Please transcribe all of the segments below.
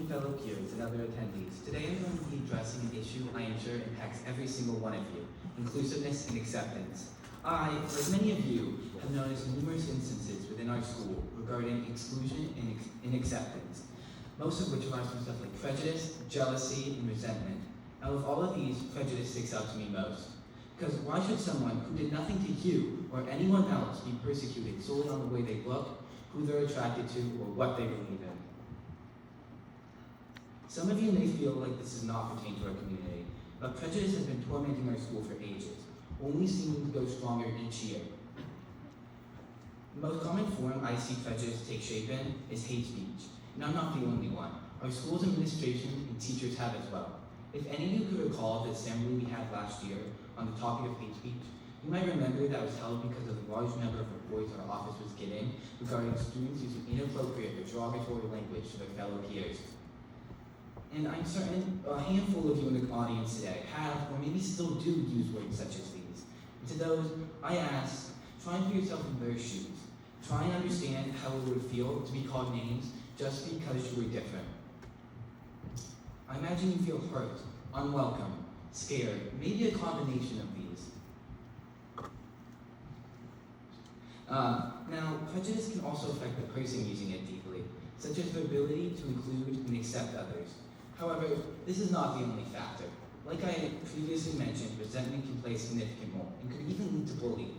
fellow peers and other attendees. Today I'm going to be addressing an issue I am sure impacts every single one of you, inclusiveness and acceptance. I, like many of you, have noticed numerous instances within our school regarding exclusion and acceptance, most of which arise from stuff like prejudice, jealousy, and resentment. Out of all of these, prejudice sticks out to me most. Because why should someone who did nothing to you or anyone else be persecuted solely on the way they look, who they're attracted to, or what they believe in? Some of you may feel like this does not pertain to our community, but prejudice has been tormenting our school for ages, only seeming to go stronger each year. The most common form I see prejudice take shape in is hate speech, and I'm not the only one. Our school's administration and teachers have as well. If any of you could recall the assembly we had last year on the topic of hate speech, you might remember that was held because of the large number of reports our office was getting regarding students using inappropriate or derogatory language to their fellow peers. And I'm certain a handful of you in the audience today have, or maybe still do, use words such as these. And to those, I ask, try and put yourself in their shoes. Try and understand how it would feel to be called names just because you were different. I imagine you feel hurt, unwelcome, scared, maybe a combination of these. Now, prejudice can also affect the person using it deeply, such as their ability to include and accept others. However, this is not the only factor. Like I previously mentioned, resentment can play a significant role and could even lead to bullying.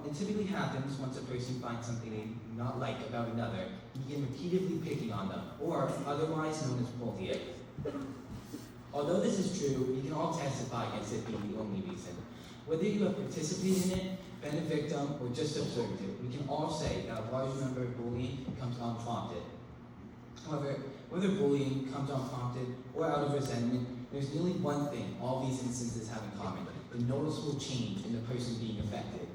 It typically happens once a person finds something they do not like about another and begin repeatedly picking on them, or otherwise known as bullying. Although this is true, we can all testify against it being the only reason. Whether you have participated in it, been a victim, or just observed it, we can all say that a large number of bullying comes unprompted. However, whether bullying comes unprompted or out of resentment, there's nearly one thing all these instances have in common: the noticeable change in the person being affected.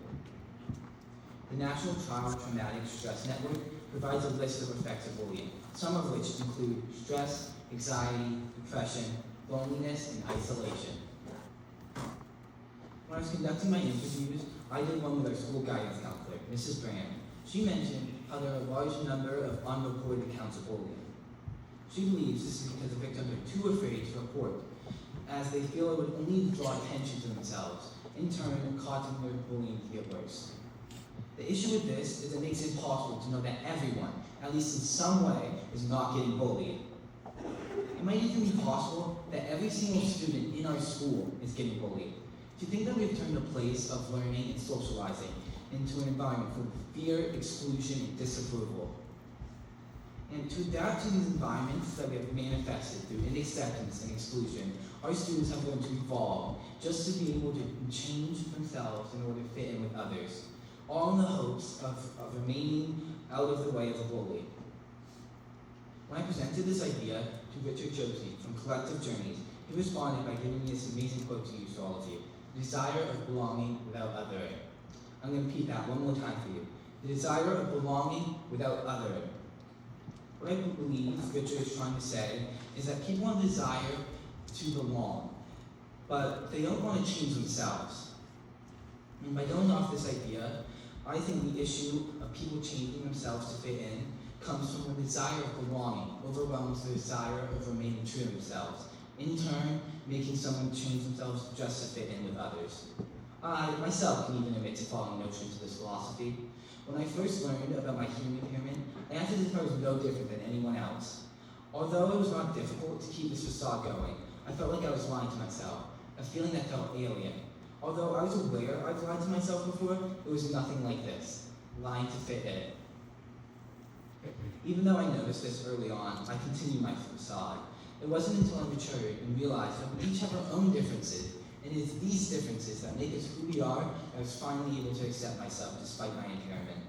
The National Child Traumatic Stress Network provides a list of effects of bullying, some of which include stress, anxiety, depression, loneliness, and isolation. When I was conducting my interviews, I did one with our school guidance counselor, Mrs. Brand. She mentioned how there are a large number of unreported accounts of bullying. She believes this is because the victims are too afraid to report, as they feel it would only draw attention to themselves, in turn causing their bullying to get worse. The issue with this is it makes it impossible to know that everyone, at least in some way, is not getting bullied. It might even be possible that every single student in our school is getting bullied. Do you think that we've turned a place of learning and socializing into an environment full of fear, exclusion, and disapproval? And to adapt to these environments that we have manifested through acceptance and exclusion, our students have learned to evolve just to be able to change themselves in order to fit in with others, all in the hopes of remaining out of the way of a bully. When I presented this idea to Richard Josie from Collective Journeys, he responded by giving me this amazing quote to use to all of you: "The desire of belonging without othering." I'm going to repeat that one more time for you. The desire of belonging without othering. What I believe Richard is trying to say is that people have a desire to belong, but they don't want to change themselves. And by going off this idea, I think the issue of people changing themselves to fit in comes from the desire of belonging overwhelms the desire of remaining true to themselves, in turn making someone change themselves just to fit in with others. I myself can even admit to following notions of this philosophy. When I first learned about my hearing impairment, I acted as if I was no different than anyone else. Although it was not difficult to keep this facade going, I felt like I was lying to myself, a feeling that felt alien. Although I was aware I'd lied to myself before, it was nothing like this, lying to fit in. Even though I noticed this early on, I continued my facade. It wasn't until I matured and realized that we each have our own differences, and it is these differences that make us who we are, and I was finally able to accept myself despite my impairment.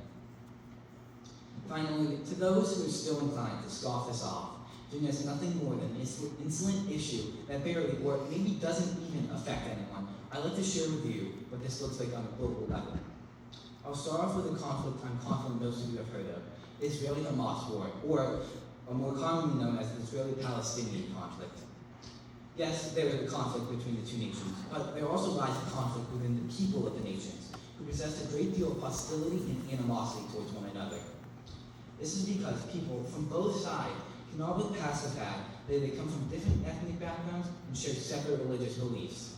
Finally, to those who are still inclined to scoff this off, doing as nothing more than an insolent issue that barely or maybe doesn't even affect anyone, I'd like to share with you what this looks like on a global level. I'll start off with a conflict I'm confident most of you have heard of: the Israeli-Hamas war, or more commonly known as the Israeli-Palestinian conflict. Yes, there is a conflict between the two nations, but there also lies a conflict within the people of the nations, who possess a great deal of hostility and animosity towards one another. This is because people from both sides can all but pass the fact that they come from different ethnic backgrounds and share separate religious beliefs.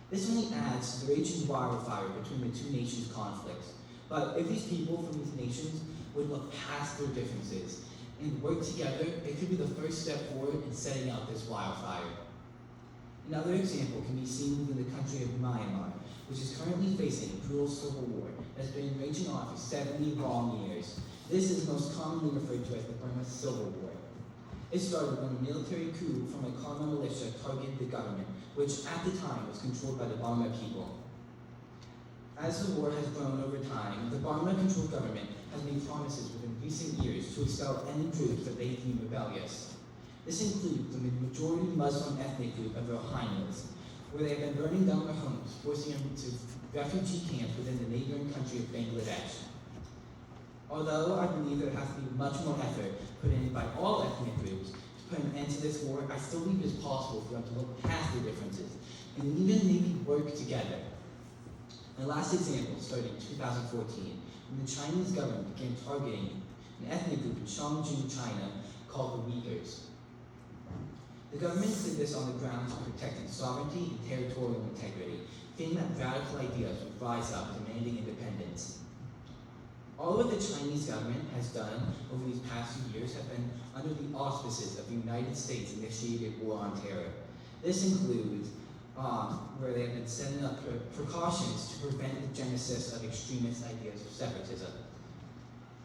This only adds to the raging wildfire between the two nations' conflicts. But if these people from these nations would look past their differences and work together, it could be the first step forward in setting out this wildfire. Another example can be seen within the country of Myanmar, which is currently facing a brutal civil war that's been raging on for 70 long years. This is most commonly referred to as the Burma Civil War. It started when a military coup from a Karma militia targeted the government, which at the time was controlled by the Burma people. As the war has grown over time, the Burma-controlled government has made promises within recent years to expel any groups that they deem rebellious. This includes the majority Muslim ethnic group of Rohingyas, where they have been burning down their homes, forcing them to refugee camps within the neighboring country of Bangladesh. Although I believe there has to be much more effort put in by all ethnic groups to put an end to this war, I still believe it is possible for them to look past their differences and even maybe work together. My last example started in 2014, when the Chinese government began targeting an ethnic group in Shangjin, China, called the Uyghurs. The government did this on the grounds of protecting sovereignty and territorial integrity, fearing that radical ideas would rise up demanding independence. All that the Chinese government has done over these past few years have been under the auspices of the United States-initiated war on terror. This includes where they have been setting up precautions to prevent the genesis of extremist ideas of separatism.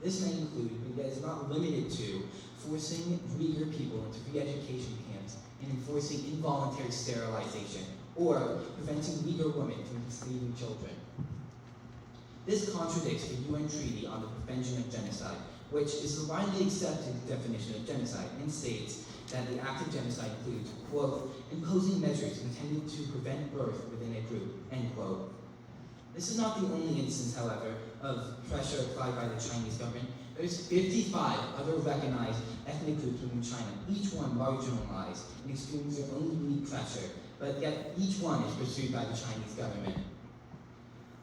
This may include, but it is not limited to, forcing Uyghur people into re-education camps and enforcing involuntary sterilization, or preventing Uyghur women from conceiving children. This contradicts the UN Treaty on the Prevention of Genocide, which is the widely accepted definition of genocide and states that the act of genocide includes, quote, imposing measures intended to prevent birth within a group, end quote. This is not the only instance, however, of pressure applied by the Chinese government. There's 55 other recognized ethnic groups within China, each one marginalized and experiencing their own unique pressure, but yet each one is pursued by the Chinese government.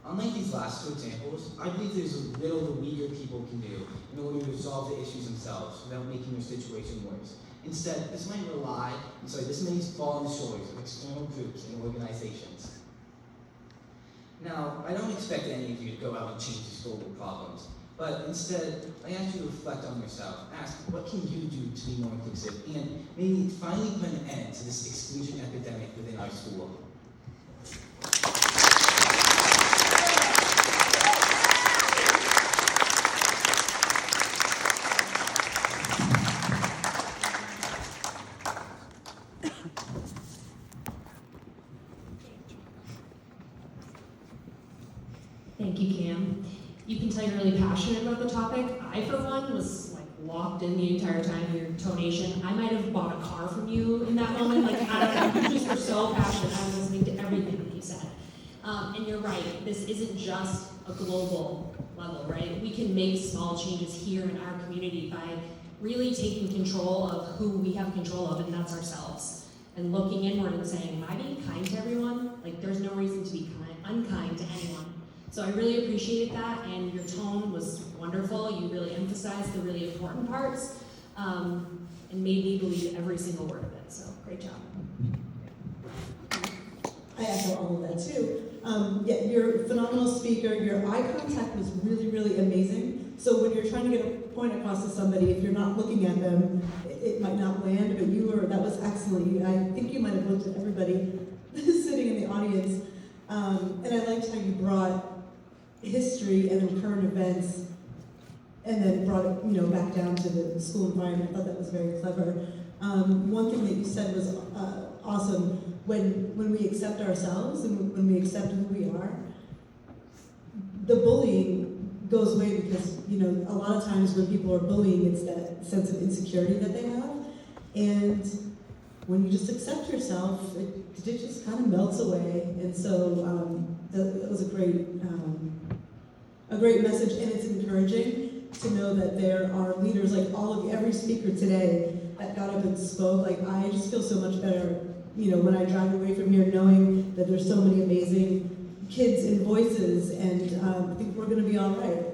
Unlike these last two examples, I believe there's little the Uyghur people can do in order to resolve the issues themselves without making their situation worse. Instead, this may fall on the shoulders of external groups and organizations. Now, I don't expect any of you to go out and change these global problems, but instead, I ask you to reflect on yourself. Ask, what can you do to be more inclusive, and maybe finally put an end to this exclusion epidemic within our school. Thank you, Cam. You can tell you're really passionate about the topic. I, for one, was locked in the entire time of your tonation. I might have bought a car from you in that moment. I don't know, you just were so passionate. I was listening to everything that you said. And you're right, this isn't just a global level, right? We can make small changes here in our community by really taking control of who we have control of, and that's ourselves. And looking inward and saying, am I being kind to everyone? There's no reason to be unkind to anyone. So I really appreciated that, and your tone was wonderful. You really emphasized the really important parts, and made me believe every single word of it. So great job. I echo all of that too. Yeah, you're a phenomenal speaker. Your eye contact was really, really amazing. So when you're trying to get a point across to somebody, if you're not looking at them, it might not land, but that was excellent. I think you might have looked at everybody sitting in the audience. And I liked how you brought history and then current events, and then brought it, back down to the school environment. I thought that was very clever. One thing that you said was awesome. When we accept ourselves and when we accept who we are, the bullying goes away, because a lot of times when people are bullying, it's that sense of insecurity that they have, and when you just accept yourself, it just kind of melts away. And so that was a great message, and it's encouraging to know that there are leaders like every speaker today that got up and spoke. I just feel so much better, when I drive away from here, knowing that there's so many amazing kids and voices, and I think we're going to be all right.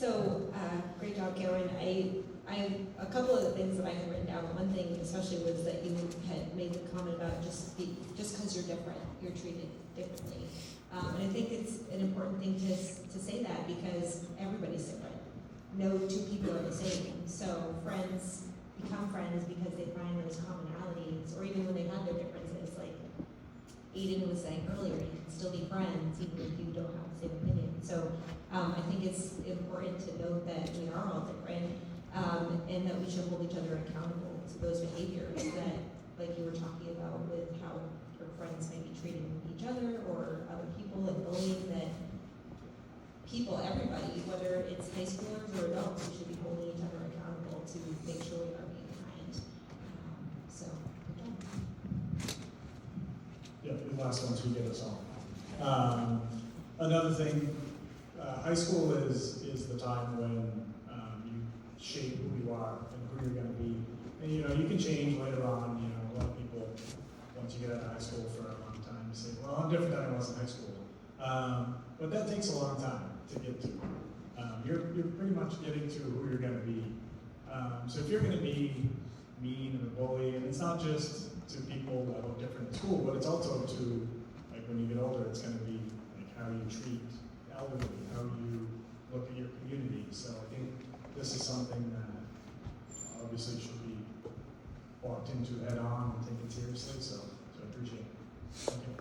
So, great job, Cameron. I a couple of the things that I had written down. One thing especially was that you had made the comment about just because you're different, you're treated differently. And I think it's an important thing to say that because everybody's different. No two people are the same. So friends become friends because they find those commonalities, or even when they have their differences. Like Aiden was saying earlier, you can still be friends even if you don't have the same opinion. So I think it's important to note that we are all different, and that we should hold each other accountable to those behaviors that, like you were talking about with how your friends may be treating each other or other people and bullying, that people, everybody, whether it's high schoolers or adults, we should be holding each other accountable to make sure we are being kind. So, good job. Yeah, the last ones we get us all. Another thing, high school is the time when you shape who you are and who you're going to be. And you can change later on. A lot of people, once you get out of high school for a long time, you say, well, I'm different than I was in high school. But that takes a long time to get to. You're pretty much getting to who you're going to be. So if you're going to be mean and a bully, and it's not just to people that look different in school, but it's also to, like, when you get older, it's going to be like how you treat the elderly, how you look at your community. So I think this is something that obviously should be walked into head on and taken seriously. So I appreciate it. Thank you.